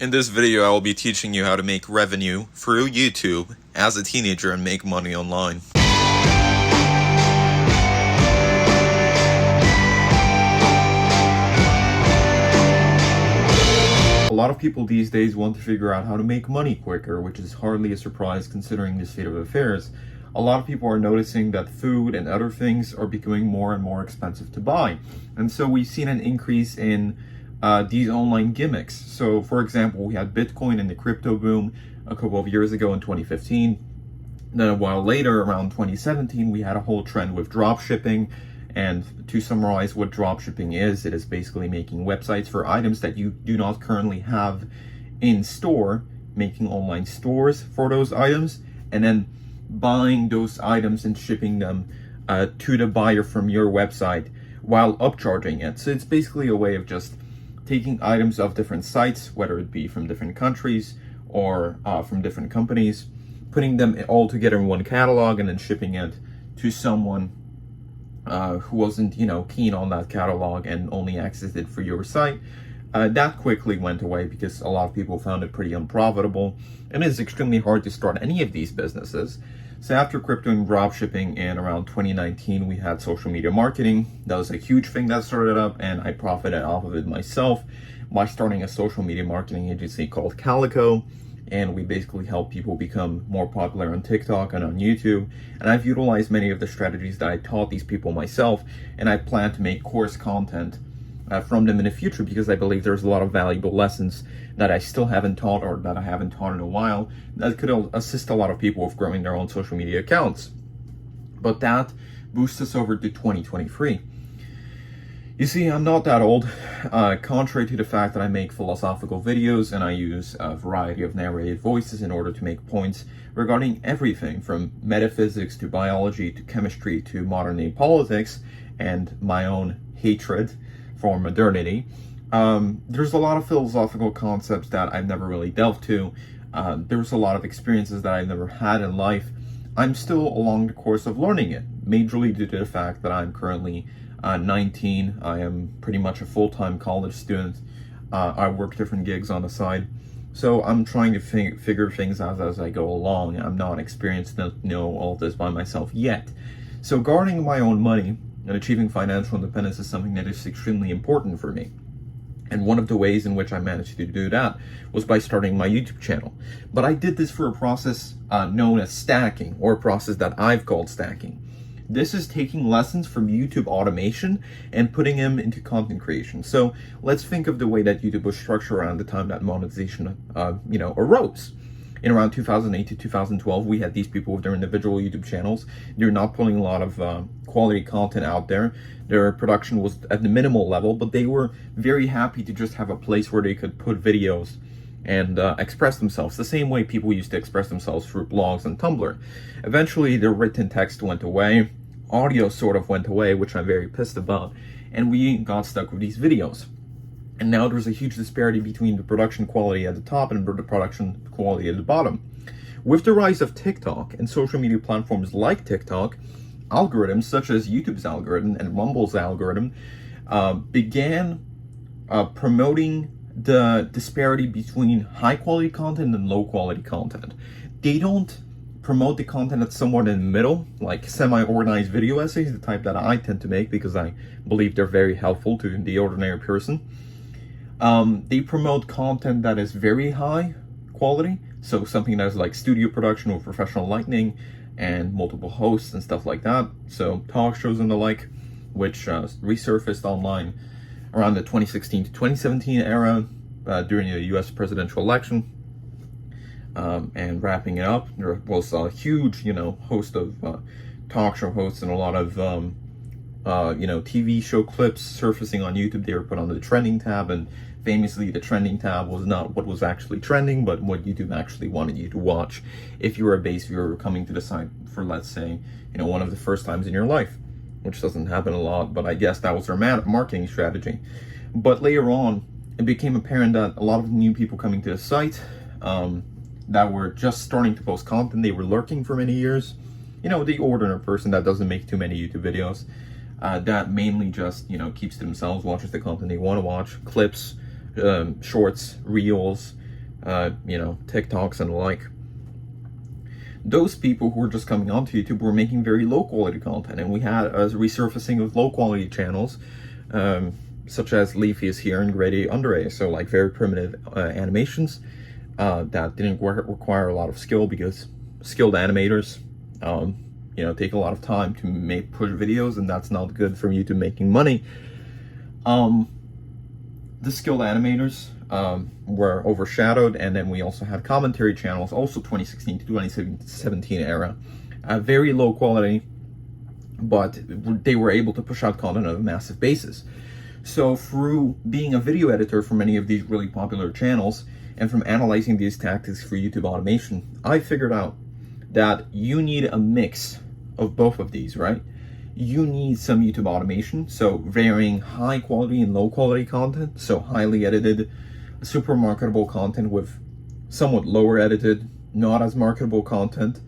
In this video, I will be teaching you how to make revenue through YouTube as a teenager and make money online. A lot of people these days want to figure out how to make money quicker, which is hardly a surprise considering the state of affairs. A lot of people are noticing that food and other things are becoming more and more expensive to buy. And so we've seen an increase in these online gimmicks. So for example, we had Bitcoin and the crypto boom a couple of years ago in 2015. Then a while later, around 2017, we had a whole trend with drop shipping. And to summarize what drop shipping is, it is basically making websites for items that you do not currently have in store, making online stores for those items, and then buying those items and shipping them to the buyer from your website while upcharging it. So it's basically a way of just taking items of different sites, whether it be from different countries or from different companies, putting them all together in one catalog and then shipping it to someone who wasn't, keen on that catalog and only accessed it for your site. That quickly went away because a lot of people found it pretty unprofitable, and it's extremely hard to start any of these businesses. So after crypto and dropshipping in around 2019, we had social media marketing. That was a huge thing that started up, and I profited off of it myself by starting a social media marketing agency called Calico. And we basically help people become more popular on TikTok and on YouTube. And I've utilized many of the strategies that I taught these people myself, and I plan to make course content from them in the future because I believe there's a lot of valuable lessons that I still haven't taught or that I haven't taught in a while that could assist a lot of people with growing their own social media accounts. But that boosts us over to 2023. You see, I'm not that old, contrary to the fact that I make philosophical videos and I use a variety of narrated voices in order to make points regarding everything from metaphysics to biology to chemistry to modern day politics and my own hatred for modernity. There's a lot of philosophical concepts that I've never really delved to. There's a lot of experiences that I've never had in life. I'm still along the course of learning it, majorly due to the fact that I'm currently 19. I am pretty much a full-time college student. I work different gigs on the side. So I'm trying to figure things out as I go along. I'm not experienced to know all this by myself yet. So guarding my own money and achieving financial independence is something that is extremely important for me. And one of the ways in which I managed to do that was by starting my YouTube channel. But I did this for a process known as stacking, or a process that I've called stacking. This is taking lessons from YouTube automation and putting them into content creation. So let's think of the way that YouTube was structured around the time that monetization, arose. In around 2008 to 2012, we had these people with their individual YouTube channels. They're not putting a lot of quality content out there. Their production was at the minimal level, but they were very happy to just have a place where they could put videos and express themselves the same way people used to express themselves through blogs and Tumblr. Eventually, the written text went away. Audio sort of went away, which I'm very pissed about, and we got stuck with these videos. And now there's a huge disparity between the production quality at the top and the production quality at the bottom. With the rise of TikTok and social media platforms like TikTok, algorithms such as YouTube's algorithm and Rumble's algorithm began promoting the disparity between high quality content and low quality content. They don't promote the content that's somewhat in the middle, like semi-organized video essays, the type that I tend to make because I believe they're very helpful to the ordinary person. They promote content that is very high quality, so something that is like studio production with professional lighting and multiple hosts and stuff like that. So talk shows and the like, which resurfaced online around the 2016 to 2017 era during the US presidential election. And wrapping it up, there was a huge, host of talk show hosts and a lot of, TV show clips surfacing on YouTube. They were put on the trending tab, and famously, the trending tab was not what was actually trending, but what YouTube actually wanted you to watch if you were a base viewer coming to the site for, let's say, one of the first times in your life, which doesn't happen a lot, but I guess that was their marketing strategy. But later on, it became apparent that a lot of new people coming to the site, that were just starting to post content, they were lurking for many years. The ordinary person that doesn't make too many YouTube videos, that mainly just, keeps to themselves, watches the content they want to watch, clips, shorts, reels, TikToks and the like. Those people who were just coming onto YouTube were making very low quality content, and we had a resurfacing of low quality channels, such as Leafy here and Grady Under, so like very primitive animations that didn't require a lot of skill, because skilled animators take a lot of time to push videos, and that's not good for YouTube making money. The skilled animators were overshadowed, and then we also had commentary channels, also 2016 to 2017 era, very low quality, but they were able to push out content on a massive basis. So through being a video editor for many of these really popular channels, and from analyzing these tactics for YouTube automation, I figured out that you need a mix of both of these, right? You need some YouTube automation, so varying high quality and low quality content, so highly edited, super marketable content with somewhat lower edited, not as marketable content.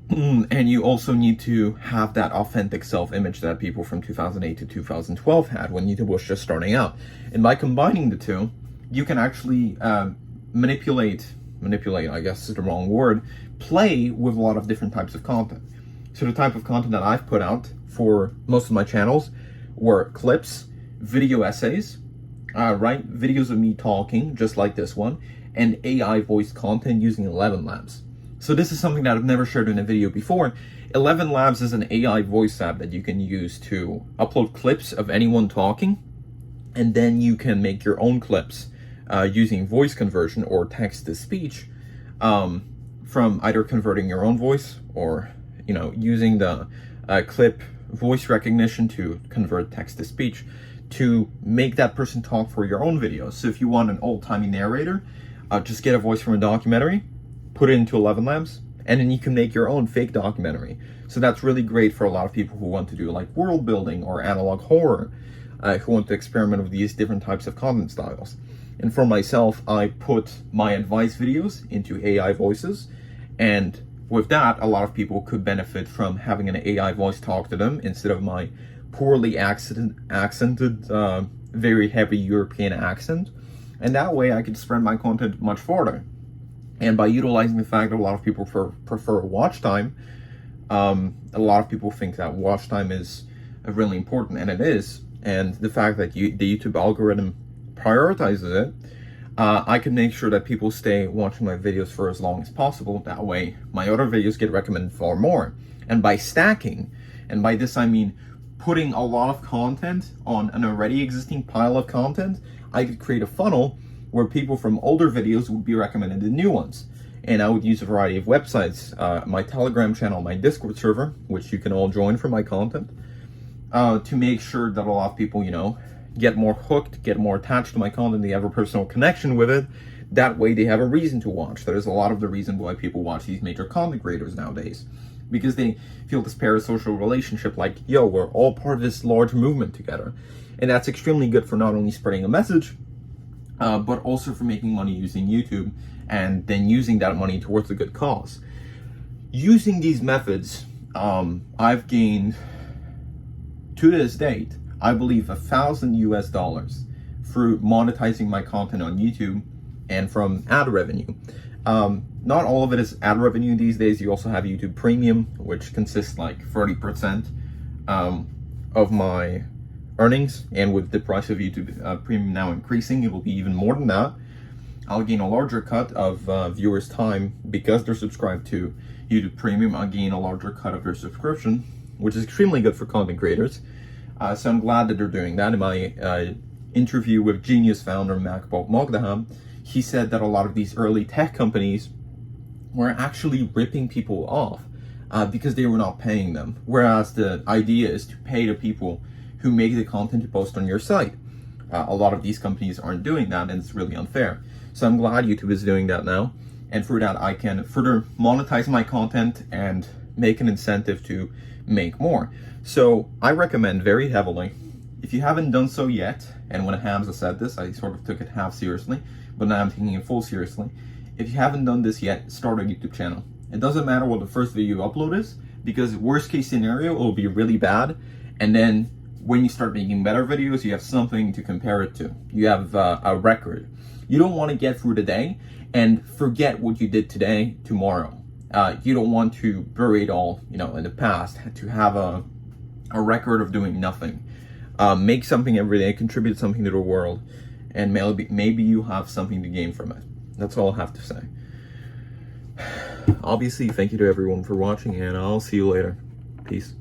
And you also need to have that authentic self-image that people from 2008 to 2012 had when YouTube was just starting out. And by combining the two, you can actually manipulate, I guess is the wrong word, play with a lot of different types of content. So the type of content that I've put out for most of my channels were clips, video essays, videos of me talking, just like this one, and AI voiced content using 11 Labs. So this is something that I've never shared in a video before. 11 Labs is an AI voice app that you can use to upload clips of anyone talking, and then you can make your own clips using voice conversion or text-to-speech, from either converting your own voice or using the clip voice recognition to convert text-to-speech to make that person talk for your own videos. So if you want an old-timey narrator, just get a voice from a documentary, put it into 11 Labs, and then you can make your own fake documentary. So that's really great for a lot of people who want to do like world building or analog horror, who want to experiment with these different types of content styles. And for myself, I put my advice videos into AI voices, and with that, a lot of people could benefit from having an AI voice talk to them instead of my poorly accented, very heavy European accent. And that way I could spread my content much farther. And by utilizing the fact that a lot of people prefer watch time, a lot of people think that watch time is really important, and it is. And the fact that the YouTube algorithm prioritizes it, I can make sure that people stay watching my videos for as long as possible. That way, my other videos get recommended far more. And by stacking, and by this I mean putting a lot of content on an already existing pile of content, I could create a funnel where people from older videos would be recommended the new ones. And I would use a variety of websites, my Telegram channel, my Discord server, which you can all join for my content, to make sure that a lot of people, get more hooked, get more attached to my content, they have a personal connection with it. That way they have a reason to watch. That is a lot of the reason why people watch these major content creators nowadays, because they feel this parasocial relationship, like, yo, we're all part of this large movement together. And that's extremely good for not only spreading a message, but also for making money using YouTube, and then using that money towards a good cause. Using these methods, I've gained, to this date, I believe $1,000 through monetizing my content on YouTube and from ad revenue. Not all of it is ad revenue these days. You also have YouTube Premium, which consists like 30% of my earnings, and with the price of YouTube Premium now increasing, it will be even more than that. I'll gain a larger cut of viewers' time because they're subscribed to YouTube Premium. I'll gain a larger cut of their subscription, which is extremely good for content creators. So I'm glad that they're doing that. In my interview with Genius founder Makbal Mogdaham, he said that a lot of these early tech companies were actually ripping people off because they were not paying them. Whereas the idea is to pay the people who make the content to post on your site. A lot of these companies aren't doing that, and it's really unfair. So I'm glad YouTube is doing that now. And through that, I can further monetize my content and make an incentive to make more. So I recommend very heavily, if you haven't done so yet, and when Hamza said this, I sort of took it half seriously, but now I'm taking it full seriously. If you haven't done this yet, start a YouTube channel. It doesn't matter what the first video you upload is, because worst case scenario, it will be really bad. And then when you start making better videos, you have something to compare it to. You have a record. You don't want to get through the day and forget what you did today, tomorrow. You don't want to bury it all, in the past, to have a record of doing nothing. Make something every day, contribute something to the world, and maybe you have something to gain from it. That's all I have to say. Obviously, thank you to everyone for watching, and I'll see you later. Peace.